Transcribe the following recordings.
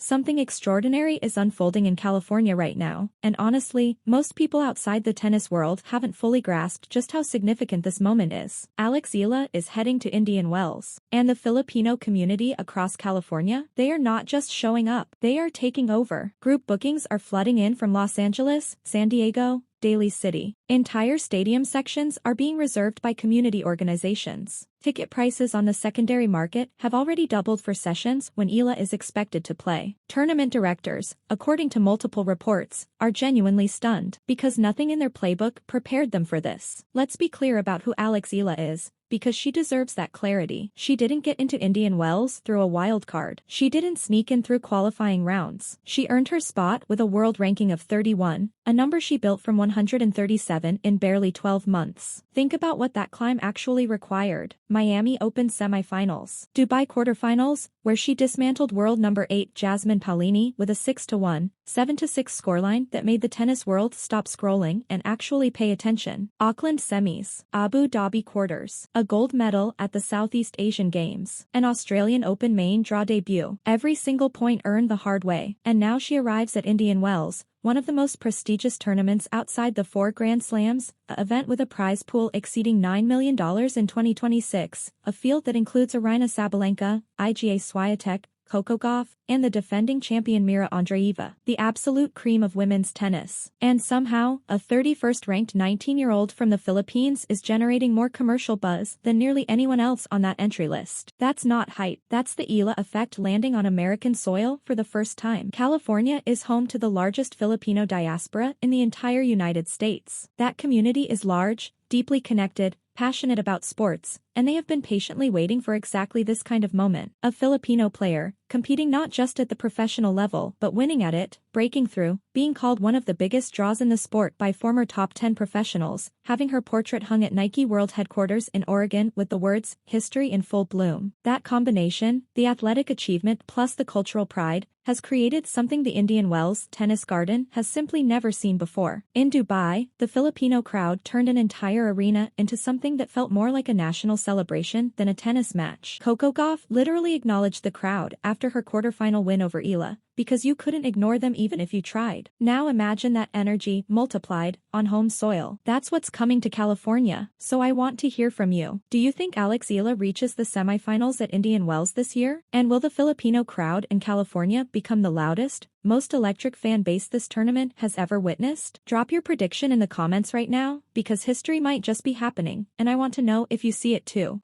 Something extraordinary is unfolding in California right now, and honestly, most people outside the tennis world haven't fully grasped just how significant this moment is. Alexa Eala is heading to Indian Wells, and the Filipino community across California, they are not just showing up, they are taking over. Group bookings are flooding in from Los Angeles, San Diego, Daly City. Entire stadium sections are being reserved by community organizations. Ticket prices on the secondary market have already doubled for sessions when Eala is expected to play. Tournament directors, according to multiple reports, are genuinely stunned because nothing in their playbook prepared them for this. Let's be clear about who Alexa Eala is, because she deserves that clarity. She didn't get into Indian Wells through a wild card. She didn't sneak in through qualifying rounds. She earned her spot with a world ranking of 31, a number she built from 137 in barely 12 months. Think about what that climb actually required. Miami Open semifinals, Dubai quarterfinals, where she dismantled world number 8 Jasmine Paolini with a 6-1, 7-6 scoreline that made the tennis world stop scrolling and actually pay attention. Auckland semis, Abu Dhabi quarters, a gold medal at the Southeast Asian Games, an Australian Open main draw debut. Every single point earned the hard way, and now she arrives at Indian Wells, one of the most prestigious tournaments outside the 4 Grand Slams, an event with a prize pool exceeding $9 million in 2026, a field that includes Aryna Sabalenka, Iga Swiatek, Coco Gauff, and the defending champion Mira Andreeva, the absolute cream of women's tennis. And somehow, a 31st-ranked 19-year-old from the Philippines is generating more commercial buzz than nearly anyone else on that entry list. That's not hype, that's the Eala effect landing on American soil for the first time. California is home to the largest Filipino diaspora in the entire United States. That community is large, deeply connected, passionate about sports, and they have been patiently waiting for exactly this kind of moment. A Filipino player, competing not just at the professional level but winning at it, breaking through, being called one of the biggest draws in the sport by former top 10 professionals, having her portrait hung at Nike World Headquarters in Oregon with the words, "History in full bloom." That combination, the athletic achievement plus the cultural pride, has created something the Indian Wells Tennis Garden has simply never seen before. In Dubai, the Filipino crowd turned an entire arena into something that felt more like a national celebration than a tennis match. Coco Gauff literally acknowledged the crowd after her quarterfinal win over Eala, because you couldn't ignore them even if you tried. Now imagine that energy multiplied on home soil. That's what's coming to California, so I want to hear from you. Do you think Alexa Eala reaches the semifinals at Indian Wells this year? And will the Filipino crowd in California become the loudest, most electric fan base this tournament has ever witnessed? Drop your prediction in the comments right now, because history might just be happening, and I want to know if you see it too.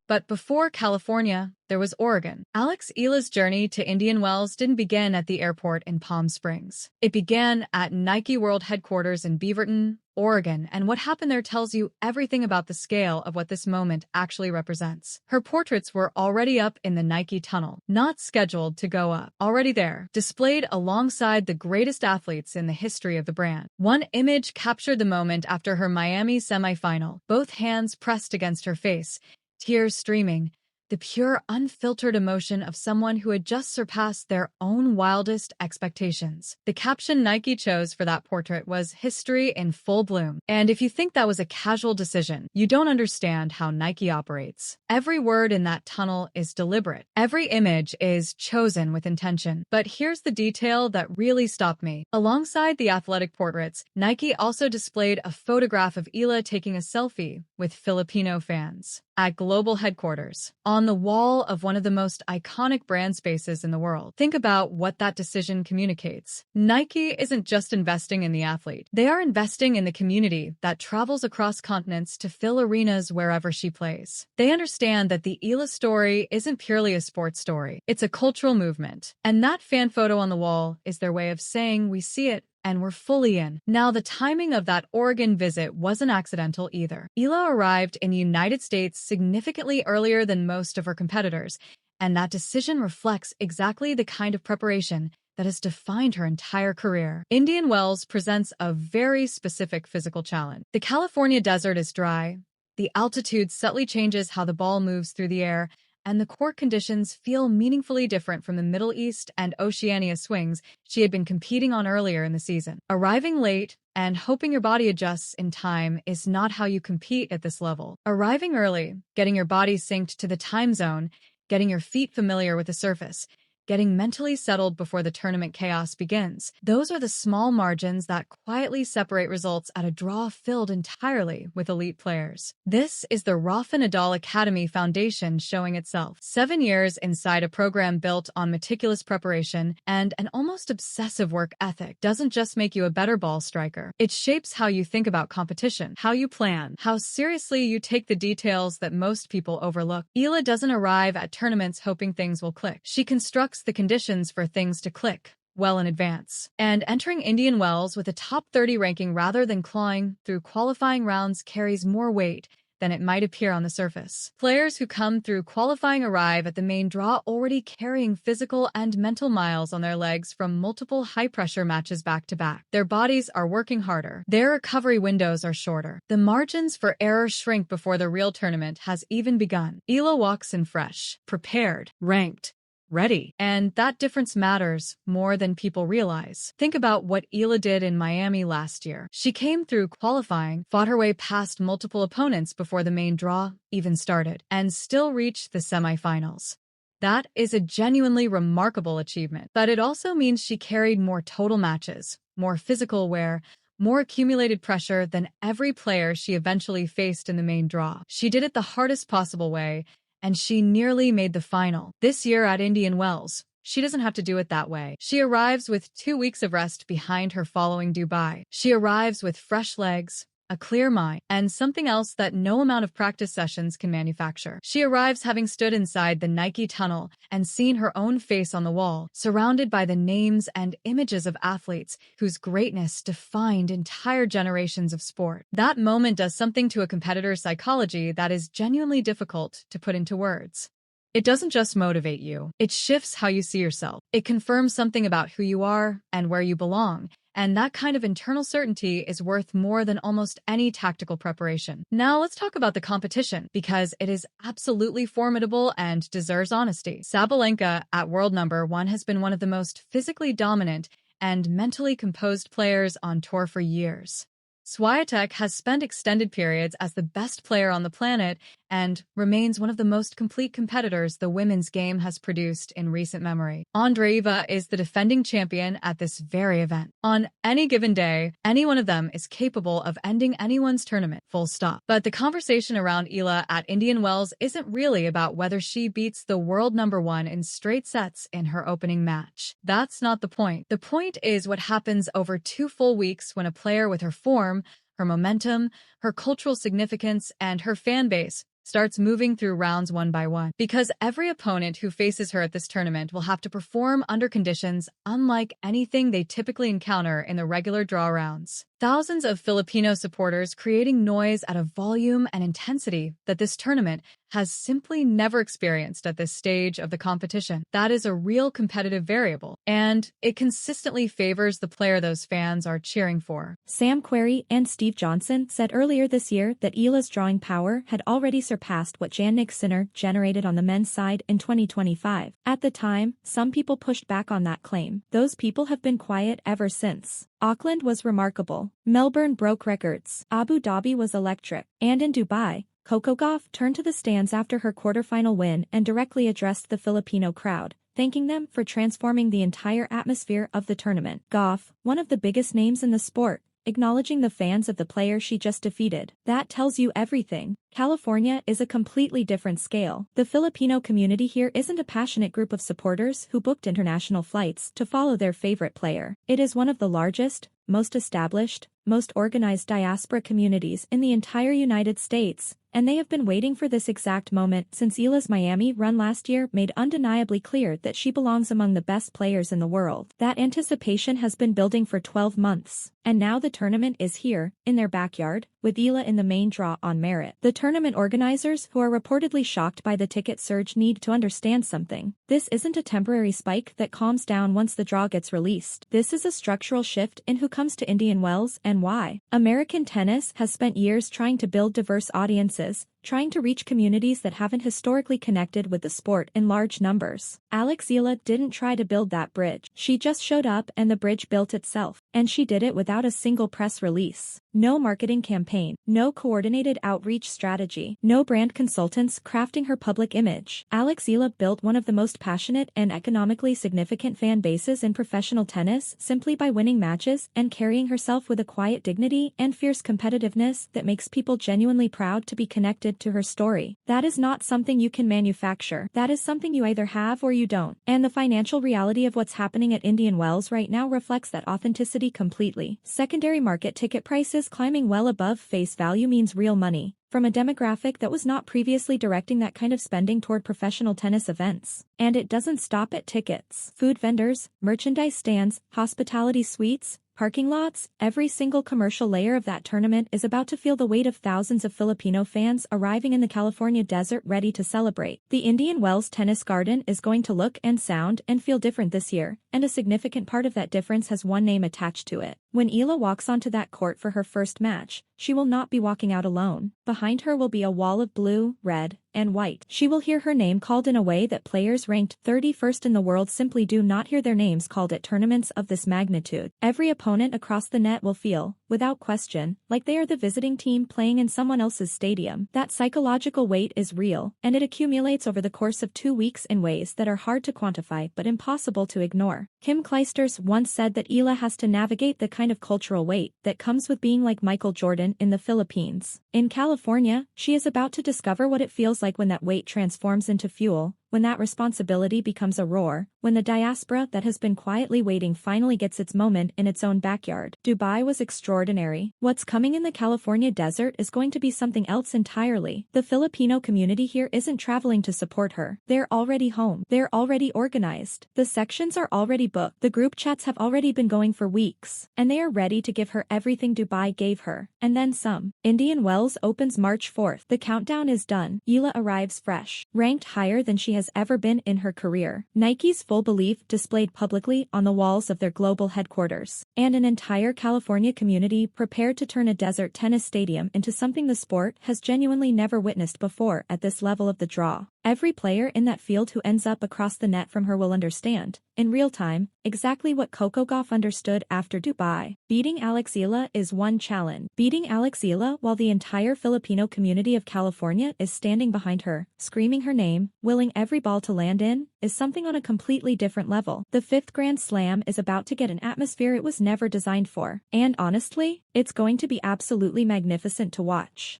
But before California, there was Oregon. Alexa Eala's journey to Indian Wells didn't begin at the airport in Palm Springs. It began at Nike World Headquarters in Beaverton, Oregon, and what happened there tells you everything about the scale of what this moment actually represents. Her portraits were already up in the Nike tunnel, not scheduled to go up, already there, displayed alongside the greatest athletes in the history of the brand. One image captured the moment after her Miami semifinal, both hands pressed against her face, tears streaming, the pure, unfiltered emotion of someone who had just surpassed their own wildest expectations. The caption Nike chose for that portrait was "History in full bloom." And if you think that was a casual decision, you don't understand how Nike operates. Every word in that tunnel is deliberate. Every image is chosen with intention. But here's the detail that really stopped me. Alongside the athletic portraits, Nike also displayed a photograph of Eala taking a selfie with Filipino fans at global headquarters, on the wall of one of the most iconic brand spaces in the world. Think about what that decision communicates. Nike isn't just investing in the athlete. They are investing in the community that travels across continents to fill arenas wherever she plays. They understand that the Eala story isn't purely a sports story. It's a cultural movement. And that fan photo on the wall is their way of saying, "We see it, and we're fully in." Now, the timing of that Oregon visit wasn't accidental either. Eala arrived in the United States significantly earlier than most of her competitors, and that decision reflects exactly the kind of preparation that has defined her entire career. Indian Wells presents a very specific physical challenge. The California desert is dry, the altitude subtly changes how the ball moves through the air, and the court conditions feel meaningfully different from the Middle East and Oceania swings she had been competing on earlier in the season. Arriving late and hoping your body adjusts in time is not how you compete at this level. Arriving early, getting your body synced to the time zone, getting your feet familiar with the surface, getting mentally settled before the tournament chaos begins. Those are the small margins that quietly separate results at a draw filled entirely with elite players. This is the Rafa Nadal Academy Foundation showing itself. 7 years inside a program built on meticulous preparation and an almost obsessive work ethic doesn't just make you a better ball striker. It shapes how you think about competition, how you plan, how seriously you take the details that most people overlook. Eala doesn't arrive at tournaments hoping things will click. She constructs the conditions for things to click well in advance. And entering Indian Wells with a top 30 ranking rather than clawing through qualifying rounds carries more weight than it might appear on the surface. Players who come through qualifying arrive at the main draw already carrying physical and mental miles on their legs from multiple high-pressure matches back-to-back. Their bodies are working harder. Their recovery windows are shorter. The margins for error shrink before the real tournament has even begun. Eala walks in fresh, prepared, ranked, ready. And that difference matters more than people realize. Think about what Eala did in Miami last year. She came through qualifying, fought her way past multiple opponents before the main draw even started, and still reached the semifinals. That is a genuinely remarkable achievement, but it also means she carried more total matches, more physical wear, more accumulated pressure than every player she eventually faced in the main draw. She did it the hardest possible way, and she nearly made the final. This year at Indian Wells, she doesn't have to do it that way. She arrives with 2 weeks of rest behind her following Dubai. She arrives with fresh legs, a clear mind, and something else that no amount of practice sessions can manufacture. She arrives having stood inside the Nike tunnel and seen her own face on the wall, surrounded by the names and images of athletes whose greatness defined entire generations of sport. That moment does something to a competitor's psychology that is genuinely difficult to put into words. It doesn't just motivate you, it shifts how you see yourself. It confirms something about who you are and where you belong. And that kind of internal certainty is worth more than almost any tactical preparation. Now let's talk about the competition, because it is absolutely formidable and deserves honesty. Sabalenka, at world number 1, has been one of the most physically dominant and mentally composed players on tour for years. Swiatek has spent extended periods as the best player on the planet and remains one of the most complete competitors the women's game has produced in recent memory. Andreeva is the defending champion at this very event. On any given day, any one of them is capable of ending anyone's tournament, full stop. But the conversation around Eala at Indian Wells isn't really about whether she beats the world number 1 in straight sets in her opening match. That's not the point. The point is what happens over 2 full weeks when a player with her form, her momentum, her cultural significance, and her fan base starts moving through rounds one by one. Because every opponent who faces her at this tournament will have to perform under conditions unlike anything they typically encounter in the regular draw rounds. Thousands of Filipino supporters creating noise at a volume and intensity that this tournament has simply never experienced at this stage of the competition. That is a real competitive variable, and it consistently favors the player those fans are cheering for. Sam Querrey and Steve Johnson said earlier this year that Eala's drawing power had already surpassed what Jannik Sinner generated on the men's side in 2025. At the time, some people pushed back on that claim. Those people have been quiet ever since. Auckland was remarkable. Melbourne broke records. Abu Dhabi was electric. And in Dubai, Coco Gauff turned to the stands after her quarterfinal win and directly addressed the Filipino crowd, thanking them for transforming the entire atmosphere of the tournament. Gauff, one of the biggest names in the sport, acknowledging the fans of the player she just defeated. That tells you everything. California is a completely different scale. The Filipino community here isn't a passionate group of supporters who booked international flights to follow their favorite player. It is one of the largest, most established, most organized diaspora communities in the entire United States, and they have been waiting for this exact moment since Eala's Miami run last year made undeniably clear that she belongs among the best players in the world. That anticipation has been building for 12 months, and now the tournament is here, in their backyard, with Eala in the main draw on merit. The tournament organizers, who are reportedly shocked by the ticket surge, need to understand something. This isn't a temporary spike that calms down once the draw gets released. This is a structural shift in who comes to Indian Wells and why. American tennis has spent years trying to build diverse audiences, trying to reach communities that haven't historically connected with the sport in large numbers. Alex Eala didn't try to build that bridge. She just showed up and the bridge built itself. And she did it without a single press release. No marketing campaign, no coordinated outreach strategy, no brand consultants crafting her public image. Alex Eala built one of the most passionate and economically significant fan bases in professional tennis simply by winning matches and carrying herself with a quiet dignity and fierce competitiveness that makes people genuinely proud to be connected to her story. That is not something you can manufacture. That is something you either have or you don't. And the financial reality of what's happening at Indian Wells right now reflects that authenticity completely. Secondary market ticket prices climbing well above face value means real money from a demographic that was not previously directing that kind of spending toward professional tennis events. And it doesn't stop at tickets. Food vendors, merchandise stands, hospitality suites, parking lots, every single commercial layer of that tournament is about to feel the weight of thousands of Filipino fans arriving in the California desert ready to celebrate. The Indian Wells Tennis Garden is going to look and sound and feel different this year, and a significant part of that difference has one name attached to it. When Eala walks onto that court for her first match, she will not be walking out alone. Behind her will be a wall of blue, red, and white. She will hear her name called in a way that players ranked 31st in the world simply do not hear their names called at tournaments of this magnitude. Every opponent across the net will feel, without question, like they are the visiting team playing in someone else's stadium. That psychological weight is real, and it accumulates over the course of 2 weeks in ways that are hard to quantify but impossible to ignore. Kim Clijsters once said that Eala has to navigate the kind of cultural weight that comes with being like Michael Jordan in the Philippines. In California, she is about to discover what it feels like when that weight transforms into fuel, when that responsibility becomes a roar, when the diaspora that has been quietly waiting finally gets its moment in its own backyard. Dubai was extraordinary. What's coming in the California desert is going to be something else entirely. The Filipino community here isn't traveling to support her. They're already home. They're already organized. The sections are already booked. The group chats have already been going for weeks. And they are ready to give her everything Dubai gave her, and then some. Indian Wells opens March 4th. The countdown is done. Eala arrives fresh, ranked higher than she has ever been in her career. Nike's full belief displayed publicly on the walls of their global headquarters. And an entire California community prepared to turn a desert tennis stadium into something the sport has genuinely never witnessed before at this level of the draw. Every player in that field who ends up across the net from her will understand, in real time, exactly what Coco Gauff understood after Dubai. Beating Alex Eala is one challenge. Beating Alex Eala while the entire Filipino community of California is standing behind her, screaming her name, willing every ball to land in, is something on a completely different level. The 5th Grand Slam is about to get an atmosphere it was never designed for. And honestly, it's going to be absolutely magnificent to watch.